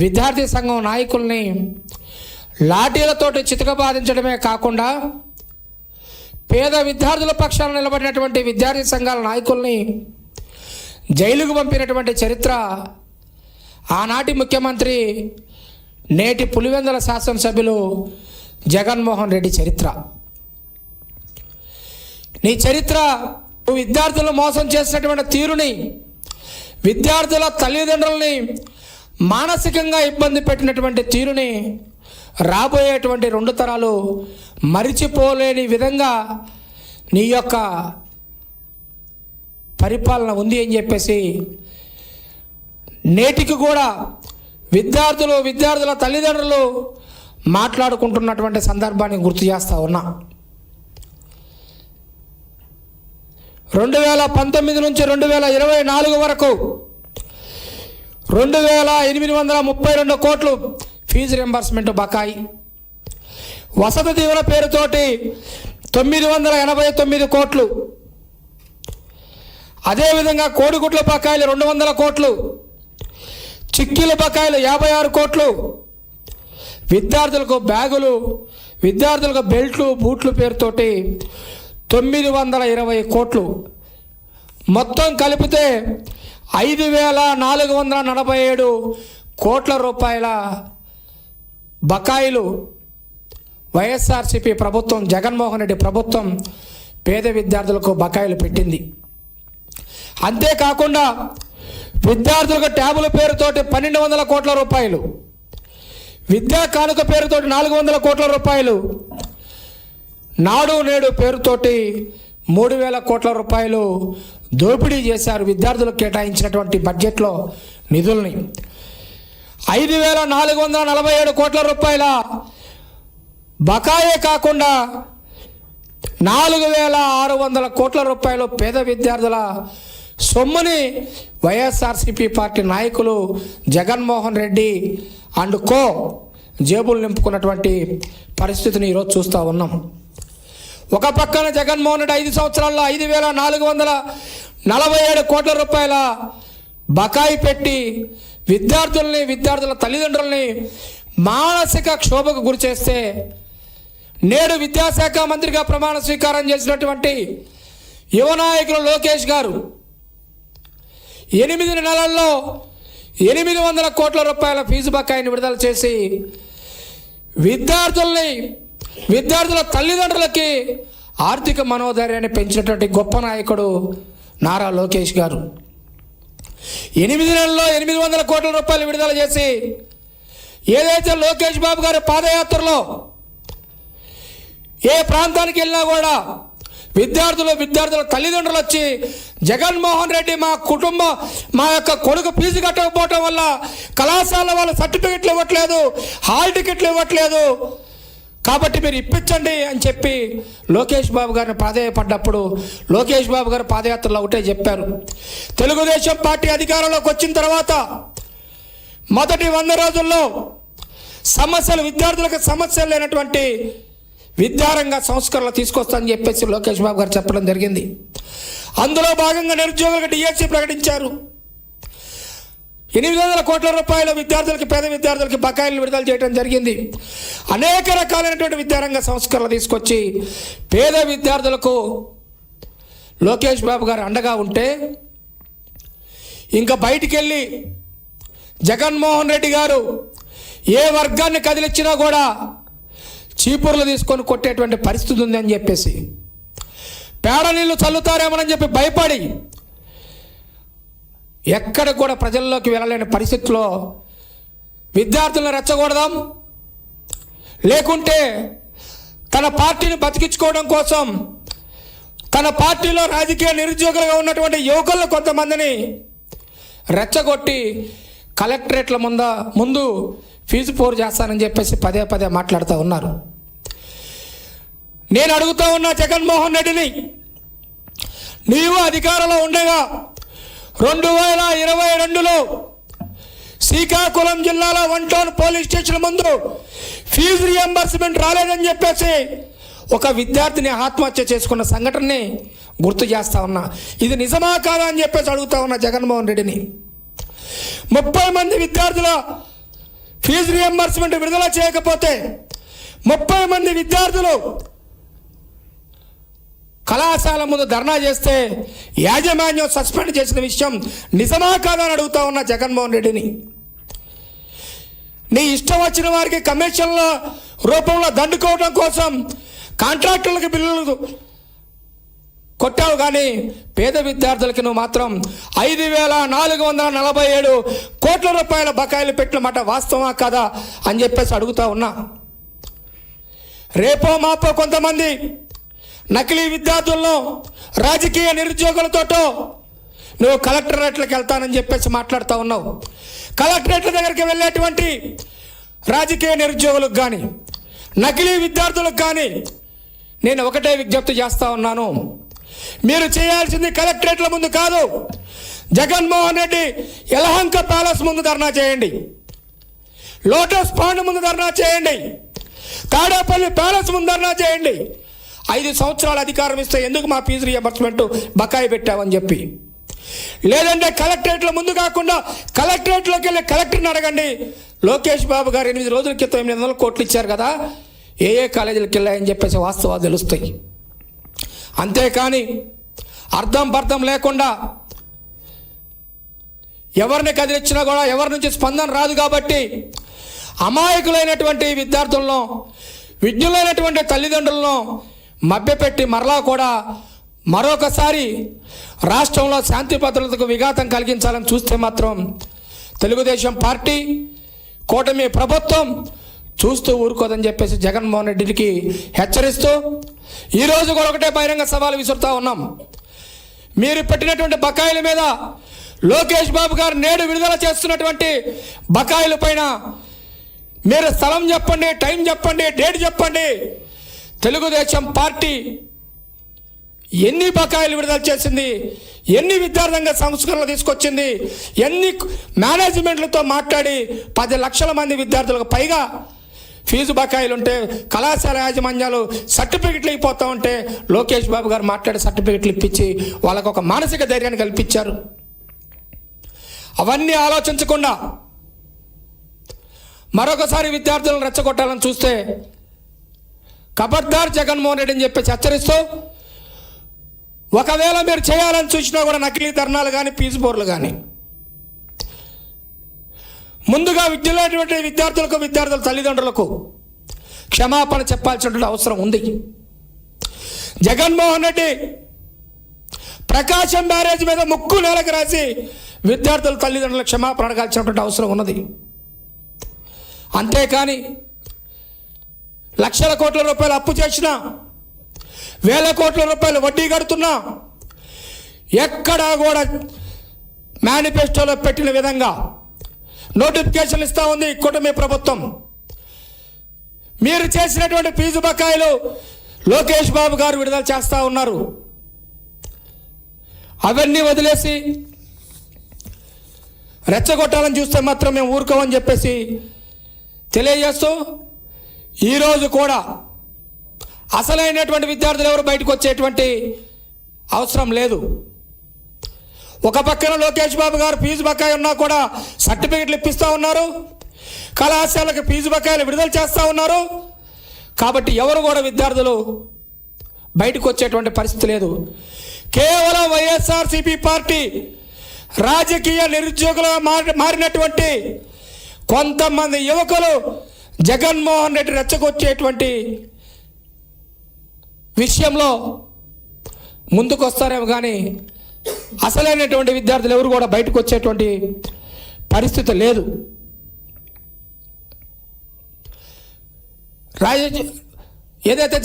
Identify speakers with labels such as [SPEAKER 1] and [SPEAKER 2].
[SPEAKER 1] విద్యార్థి సంఘం నాయకుల్ని లాఠీలతోటి చితకబాదించడమే కాకుండా పేద విద్యార్థుల పక్షాన నిలబడినటువంటి విద్యార్థి సంఘాల నాయకుల్ని జైలుకు పంపినటువంటి చరిత్ర ఆనాటి ముఖ్యమంత్రి నేటి పులివెందుల శాసనసభ్యులు జగన్మోహన్ రెడ్డి చరిత్ర. నీ చరిత్ర విద్యార్థులను మోసం చేసినటువంటి తీరుని, విద్యార్థుల తల్లిదండ్రులని మానసికంగా ఇబ్బంది పెట్టినటువంటి తీరుని రాబోయేటువంటి 2 తరాలు మరిచిపోలేని విధంగా నీ యొక్క పరిపాలన ఉంది అని చెప్పేసి నేటికి కూడా విద్యార్థుల తల్లిదండ్రులు మాట్లాడుకుంటున్నటువంటి సందర్భాన్ని గుర్తు చేస్తూ ఉన్నా. 2019 నుంచి 2024 వరకు 2832 కోట్లు ఫీజు రింబర్స్మెంట్ బకాయి, వసతి దీవెన పేరుతోటి 989 కోట్లు, అదేవిధంగా కోడిగుడ్ల బకాయిలు 200 కోట్లు, చిక్కీల బకాయిలు 56 కోట్లు, విద్యార్థులకు బ్యాగులు, విద్యార్థులకు బెల్ట్లు బూట్లు పేరుతోటి 920 కోట్లు, మొత్తం కలిపితే 5447 కోట్ల రూపాయల బకాయిలు వైఎస్ఆర్సీపీ ప్రభుత్వం, జగన్మోహన్ రెడ్డి ప్రభుత్వం పేద విద్యార్థులకు బకాయిలు పెట్టింది. అంతేకాకుండా విద్యార్థులకు ట్యాబుల పేరుతోటి 1200 కోట్ల రూపాయలు, విద్యా కానుక పేరుతోటి 400 కోట్ల రూపాయలు, నాడు నేడు పేరుతోటి 3000 కోట్ల రూపాయలు దోపిడీ చేశారు. విద్యార్థులకు కేటాయించినటువంటి బడ్జెట్లో నిధుల్ని 5447 కోట్ల రూపాయల బకాయే కాకుండా 4600 కోట్ల రూపాయలు పేద విద్యార్థుల సొమ్ముని వైఎస్ఆర్సీపీ పార్టీ నాయకులు జగన్మోహన్ రెడ్డి అండ్ కో జేబులు నింపుకున్నటువంటి పరిస్థితిని ఈరోజు చూస్తూ ఉన్నాం. ఒక పక్కన జగన్మోహన్ రెడ్డి 5 సంవత్సరాల్లో 5447 కోట్ల రూపాయల బకాయి పెట్టి విద్యార్థుల తల్లిదండ్రుల్ని మానసిక క్షోభకు గురి చేస్తే, నేడు విద్యాశాఖ మంత్రిగా ప్రమాణ స్వీకారం చేసినటువంటి యువ నాయకులు లోకేష్ గారు 8 నెలల్లో 800 కోట్ల రూపాయల ఫీజు బకాయిని విడుదల చేసి విద్యార్థుల తల్లిదండ్రులకి ఆర్థిక మనోధైర్యాన్ని పెంచినటువంటి గొప్ప నాయకుడు నారా లోకేష్ గారు 8 నెలల్లో 800 కోట్ల రూపాయలు విడుదల చేసి, ఏదైతే లోకేష్ బాబు గారి పాదయాత్రలో ఏ ప్రాంతానికి వెళ్ళినా కూడా విద్యార్థుల తల్లిదండ్రులు వచ్చి జగన్మోహన్ రెడ్డి మా యొక్క కొడుకు ఫీజు కట్టకపోవటం వల్ల కళాశాల వాళ్ళు సర్టిఫికెట్లు ఇవ్వట్లేదు, హాల్ టికెట్లు ఇవ్వట్లేదు, కాబట్టి మీరు ఇప్పించండి అని చెప్పి లోకేష్ బాబు గారిని ప్రాధేయపడ్డప్పుడు లోకేష్ బాబు గారు పాదయాత్రలో ఒకటే చెప్పారు. తెలుగుదేశం పార్టీ అధికారంలోకి వచ్చిన తర్వాత మొదటి 100 రోజుల్లో విద్యార్థులకు సమస్యలు లేనటువంటి విద్యారంగ సంస్కరణలు తీసుకొస్తానని చెప్పేసి లోకేష్ బాబు గారు చెప్పడం జరిగింది. అందులో భాగంగా నిరుద్యోగులకు డిఎస్సి ప్రకటించారు. 800 కోట్ల రూపాయల పేద విద్యార్థులకి బకాయిలు విడుదల చేయడం జరిగింది. అనేక రకాలైనటువంటి విద్యారంగ సంస్కరణలు తీసుకొచ్చి పేద విద్యార్థులకు లోకేష్ బాబు గారు అండగా ఉంటే, ఇంకా బయటికి వెళ్ళి జగన్మోహన్ రెడ్డి గారు ఏ వర్గాన్ని కదిలిచ్చినా కూడా చీపుర్లు తీసుకొని కొట్టేటువంటి పరిస్థితి ఉందని చెప్పేసి, పేడ నీళ్ళు చల్లుతారేమోనని చెప్పి భయపడి ఎక్కడ కూడా ప్రజల్లోకి వెళ్ళలేని పరిస్థితిలో విద్యార్థులను రెచ్చగొడదాం, లేకుంటే తన పార్టీని బతికించుకోవడం కోసం తన పార్టీలో రాజకీయ నిరుద్యోగులుగా ఉన్నటువంటి యువకులను కొంతమందిని రెచ్చగొట్టి కలెక్టరేట్ల ముందు ఫీజు పోరు చేస్తానని చెప్పేసి పదే మాట్లాడుతూ ఉన్నారు. నేను అడుగుతూ ఉన్నా జగన్మోహన్ రెడ్డిని, నీవు అధికారంలో ఉండగా 2022లో శ్రీకాకుళం జిల్లాలో 1 టౌన్ పోలీస్ స్టేషన్ ముందు ఫీజు రియంబర్స్మెంట్ రాలేదని చెప్పేసి ఒక విద్యార్థిని ఆత్మహత్య చేసుకున్న సంఘటనని గుర్తు చేస్తా ఉన్నా. ఇది నిజమా కాదా అని చెప్పేసి అడుగుతా ఉన్నా జగన్మోహన్ రెడ్డిని. 30 మంది విద్యార్థుల ఫీజు రియంబర్స్మెంట్ విడుదల చేయకపోతే 30 మంది విద్యార్థులు కళాశాల ముందు ధర్నా చేస్తే యాజమాన్యం సస్పెండ్ చేసిన విషయం నిజమా కాదా అని అడుగుతా ఉన్న జగన్మోహన్ రెడ్డిని. నీ ఇష్టం వచ్చిన వారికి కమిషన్ల రూపంలో దండుకోవడం కోసం కాంట్రాక్టులకు బిల్లులు కొట్టావు, కానీ పేద విద్యార్థులకి నువ్వు మాత్రం 5,447 కోట్ల రూపాయల బకాయిలు పెట్టిన మాట వాస్తవమా కాదా అని చెప్పేసి అడుగుతా ఉన్నా. రేపో మాపో కొంతమంది నకిలీ విద్యార్థులను రాజకీయ నిరుద్యోగులతోటో నువ్వు కలెక్టరేట్లకు వెళ్తానని చెప్పేసి మాట్లాడుతూ ఉన్నావు. కలెక్టరేట్ల దగ్గరికి వెళ్ళేటువంటి రాజకీయ నిరుద్యోగులకు కానీ నకిలీ విద్యార్థులకు కానీ నేను ఒకటే విజ్ఞప్తి చేస్తూ ఉన్నాను. మీరు చేయాల్సింది కలెక్టరేట్ల ముందు కాదు, జగన్మోహన్ రెడ్డి యలహంక ప్యాలెస్ ముందు ధర్నా చేయండి, లోటస్ పాండ్ ముందు ధర్నా చేయండి, తాడేపల్లి ప్యాలెస్ ముందు ధర్నా చేయండి. 5 సంవత్సరాలు అధికారం ఇస్తే ఎందుకు మా ఫీజు రియంబర్స్మెంట్ బకాయి పెట్టావని చెప్పి. లేదంటే కలెక్టరేట్ల ముందు కాకుండా కలెక్టరేట్లోకి వెళ్ళి కలెక్టర్ని అడగండి. లోకేష్ బాబు గారు 8 రోజుల క్రితం 800 కోట్లు ఇచ్చారు కదా, ఏ కాలేజీలకు వెళ్ళాయని చెప్పేసి వాస్తవాలు తెలుస్తాయి. అంతేకాని అర్థం పర్థం లేకుండా ఎవరిని కదిలిచ్చినా కూడా ఎవరి నుంచి స్పందన రాదు కాబట్టి అమాయకులైనటువంటి విద్యార్థులను, విజ్ఞులైనటువంటి తల్లిదండ్రులను మభ్యపెట్టి మరలా కూడా మరొకసారి రాష్ట్రంలో శాంతి భద్రతకు విఘాతం కలిగించాలని చూస్తే మాత్రం తెలుగుదేశం పార్టీ, కూటమి ప్రభుత్వం చూస్తూ ఊరుకోదని చెప్పేసి జగన్మోహన్ రెడ్డికి హెచ్చరిస్తూ ఈరోజు కూడా ఒకటే బహిరంగ సవాలు విసురుతా ఉన్నాం. మీరు పెట్టినటువంటి బకాయిల మీద లోకేష్ బాబు గారు నేడు విడుదల చేస్తున్నటువంటి బకాయిల పైన మీరు స్థలం చెప్పండి, టైం చెప్పండి, డేట్ చెప్పండి. తెలుగుదేశం పార్టీ ఎన్ని బకాయిలు విడుదల చేసింది, ఎన్ని విద్యార్థంగా సంస్కరణలు తీసుకొచ్చింది, ఎన్ని మేనేజ్మెంట్లతో మాట్లాడి 10 లక్షల మంది విద్యార్థులకు పైగా ఫీజు బకాయిలు ఉంటే కళాశాల యాజమాన్యాలు సర్టిఫికెట్లు అయిపోతూ ఉంటే లోకేష్ బాబు గారు మాట్లాడి సర్టిఫికెట్లు ఇప్పించి వాళ్ళకు ఒక మానసిక ధైర్యాన్ని కల్పించారు. అవన్నీ ఆలోచించకుండా మరొకసారి విద్యార్థులను రెచ్చగొట్టాలని చూస్తే ఖబర్దార్ జగన్మోహన్ రెడ్డి అని చెప్పేసి హెచ్చరిస్తూ, ఒకవేళ మీరు చేయాలని చూసినా కూడా నకిలీ ధర్నాలు కానీ ఫీజు బోర్లు కానీ ముందుగా విద్యలేటువంటి విద్యార్థులకు, విద్యార్థుల తల్లిదండ్రులకు క్షమాపణ చెప్పాల్సినటువంటి అవసరం ఉంది. జగన్మోహన్ రెడ్డి ప్రకాశం బ్యారేజ్ మీద ముక్కు నేలకు రాసి విద్యార్థుల తల్లిదండ్రుల క్షమాపణ అడగాల్సినటువంటి అవసరం ఉన్నది. అంతేకాని లక్షల కోట్ల రూపాయలు అప్పు చేసినా, వేల కోట్ల రూపాయలు వడ్డీ కడుతున్నా ఎక్కడా కూడా మేనిఫెస్టోలో పెట్టిన విధంగా నోటిఫికేషన్ ఇస్తూ ఉంది కూటమి ప్రభుత్వం. మీరు చేసినటువంటి ఫీజు బకాయిలు లోకేష్ బాబు గారు విడుదల చేస్తూ ఉన్నారు. అవన్నీ వదిలేసి రెచ్చగొట్టాలని చూస్తే మాత్రం మేము ఊరుకోమని చెప్పేసి తెలియజేస్తూ, ఈరోజు కూడా అసలైనటువంటి విద్యార్థులు ఎవరు బయటకు వచ్చేటువంటి అవసరం లేదు. ఒక పక్కన లోకేష్ బాబు గారు ఫీజు బకాయి ఉన్నా కూడా సర్టిఫికెట్లు ఇప్పిస్తూ ఉన్నారు, కళాశాలకు ఫీజు బకాయిలు విడుదల చేస్తూ ఉన్నారు. కాబట్టి ఎవరు కూడా విద్యార్థులు బయటకు వచ్చేటువంటి పరిస్థితి లేదు. కేవలం వైఎస్ఆర్సీపీ పార్టీ రాజకీయ నిరుద్యోగులుగా మారినటువంటి కొంతమంది యువకులు జగన్మోహన్ రెడ్డి రెచ్చగొచ్చేటువంటి విషయంలో ముందుకు వస్తారేమో కానీ అసలైనటువంటి విద్యార్థులు ఎవరు కూడా బయటకు వచ్చేటువంటి పరిస్థితి లేదు. ఏదైతే